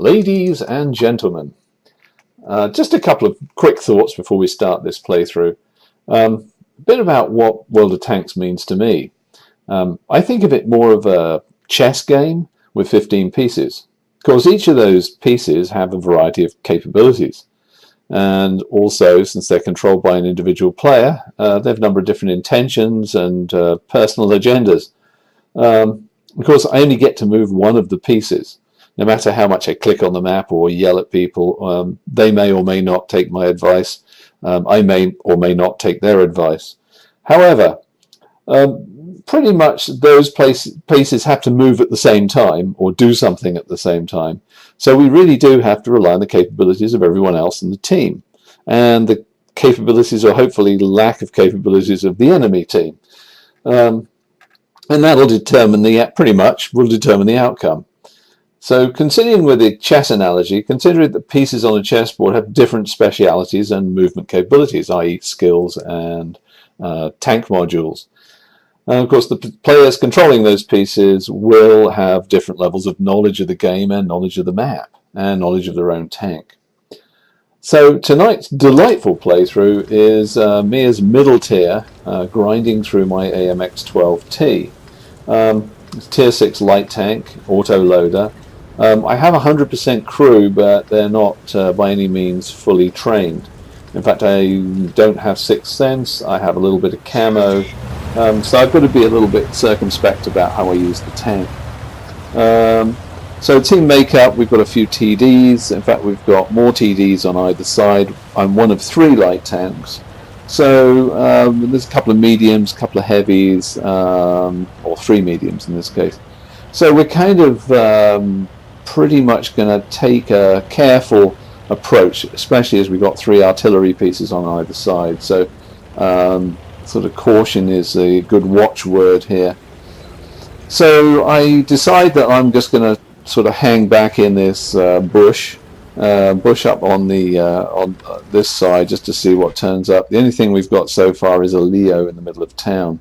Ladies and gentlemen, just a couple of quick thoughts before we start this playthrough. A bit about what World of Tanks means to me. I think of it more of a chess game with 15 pieces. Of course, each of those pieces have a variety of capabilities. And also, since they're controlled by an individual player, they have a number of different intentions and personal agendas. Of course, I only get to move one of the pieces. No matter how much I click on the map or yell at people, they may or may not take my advice. I may or may not take their advice. However, pretty much those pieces have to move at the same time or do something at the same time. So we really do have to rely on the capabilities of everyone else in the team and the capabilities, or hopefully lack of capabilities, of the enemy team. And that'll determine pretty much will determine the outcome. So continuing with the chess analogy, consider that pieces on a chessboard have different specialities and movement capabilities, i.e. skills and tank modules. And of course, the players controlling those pieces will have different levels of knowledge of the game and knowledge of the map and knowledge of their own tank. So tonight's delightful playthrough is me as middle tier, grinding through my AMX12T. Tier 6 light tank, auto loader. I have 100% crew, but they're not by any means fully trained. In fact, I don't have Sixth Sense. I have a little bit of camo, so I've got to be a little bit circumspect about how I use the tank. So team makeup, we've got a few TDs. In fact, we've got more TDs on either side. I'm one of 3 light tanks. So there's a couple of mediums, a couple of heavies, or 3 mediums in this case. So we're kind of pretty much going to take a careful approach, especially as we've got 3 artillery pieces on either side. So sort of caution is a good watchword here. So I decide that I'm just going to sort of hang back in this bush up on the on this side, just to see what turns up. The only thing we've got so far is a Leo in the middle of town.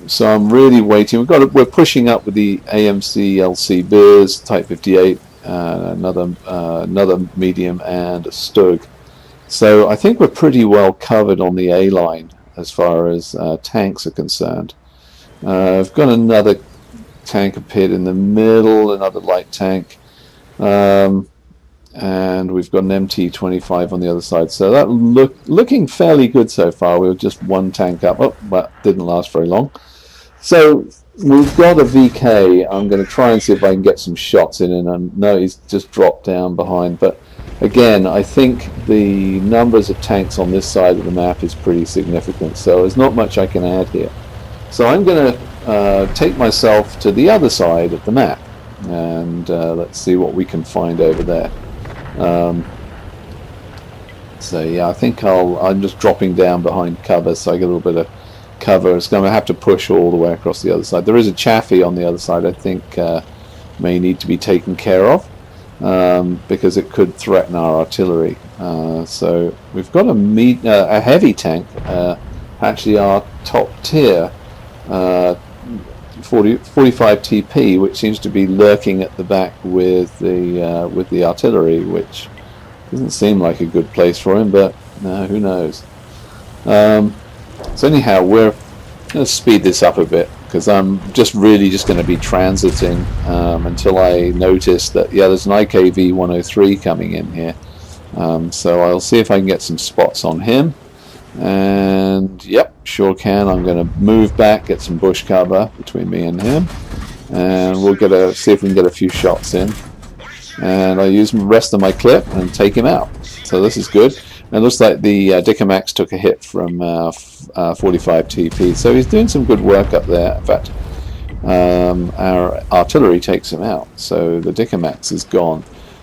So I'm really waiting. We're pushing up with the AMC beers, Type 58, another medium, and a Stug. So I think we're pretty well covered on the A line as far as tanks are concerned. I've got another tank appeared in the middle, another light tank, and we've got an MT25 on the other side. So that looking fairly good so far. We were just one tank up. Oh, but didn't last very long. So we've got a VK. I'm going to try and see if I can get some shots in, and no, he's just dropped down behind. But again, I think the numbers of tanks on this side of the map is pretty significant. So there's not much I can add here. So I'm going to take myself to the other side of the map, and let's see what we can find over there. So yeah, I think I'm just dropping down behind cover, so I get a little bit of cover. It's going to have to push all the way across the other side. There is a Chaffee on the other side, I think may need to be taken care of, because it could threaten our artillery. So we've got a heavy tank, actually our top tier, 45 TP, which seems to be lurking at the back with the artillery, which doesn't seem like a good place for him, but who knows. So anyhow, we're going to speed this up a bit, because I'm really just going to be transiting until I notice that there's an IKV 103 coming in here. So I'll see if I can get some spots on him. And yep, sure can. I'm going to move back, get some bush cover between me and him, and we'll see if we can get a few shots in. And I use the rest of my clip and take him out. So this is good. And it looks like the Dicamax took a hit from 45 TP, so he's doing some good work up there. In fact, our artillery takes him out, so the Dicamax is gone.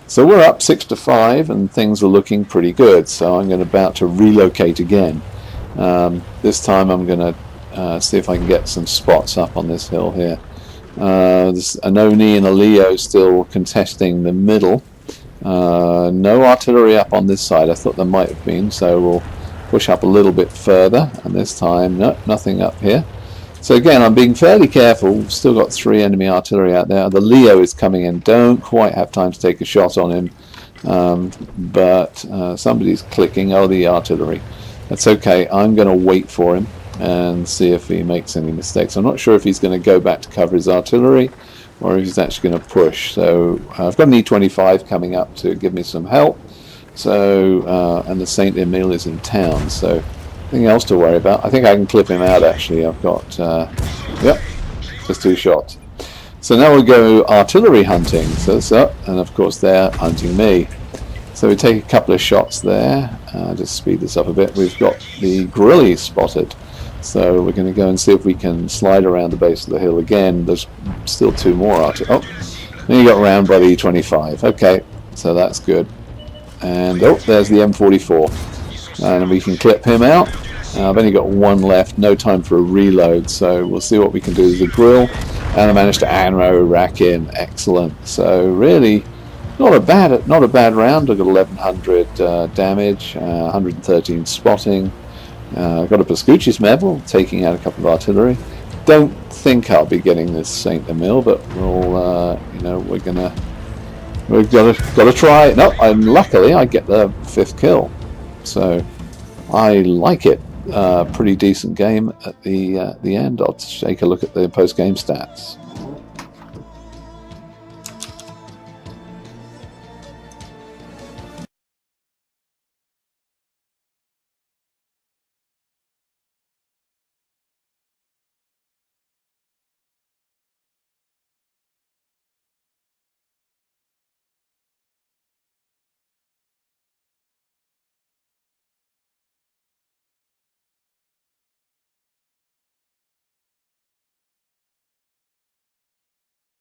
So we're up 6-5, and things are looking pretty good. So I'm about to relocate again. This time I'm going to see if I can get some spots up on this hill here. There's an Oni and a Leo still contesting the middle. No artillery up on this side. I thought there might have been, so we'll push up a little bit further. And this time, no, nothing up here. So again, I'm being fairly careful. Still got 3 enemy artillery out there. The Leo is coming in. Don't quite have time to take a shot on him. But somebody's clicking. Oh, the artillery. That's okay. I'm going to wait for him and see if he makes any mistakes. I'm not sure if he's going to go back to cover his artillery or if he's actually going to push. So I've got an E25 coming up to give me some help. So and the Saint Emile is in town. So nothing else to worry about. I think I can clip him out actually. I've got yep, just 2 shots. So now we'll go artillery hunting. So that's up, and of course they're hunting me. So we take a couple of shots there. Just speed this up a bit. We've got the guerrillas spotted. So we're going to go and see if we can slide around the base of the hill again. There's still 2 more artillery. Oh, then you got round by the E25. Okay, so that's good. And oh, there's the M44. And we can clip him out. I've only got 1 left. No time for a reload. So we'll see what we can do with the grill. And I managed to ammo rack in. Excellent. So really, not a bad round. I got 1100 damage, 113 spotting. I've got a Pascucci's medal, taking out a couple of artillery. Don't think I'll be getting this Saint Emile, but we'll, you know, we've got to try. No, and luckily I get the 5th kill, so I like it. Pretty decent game at the end. I'll take a look at the post-game stats.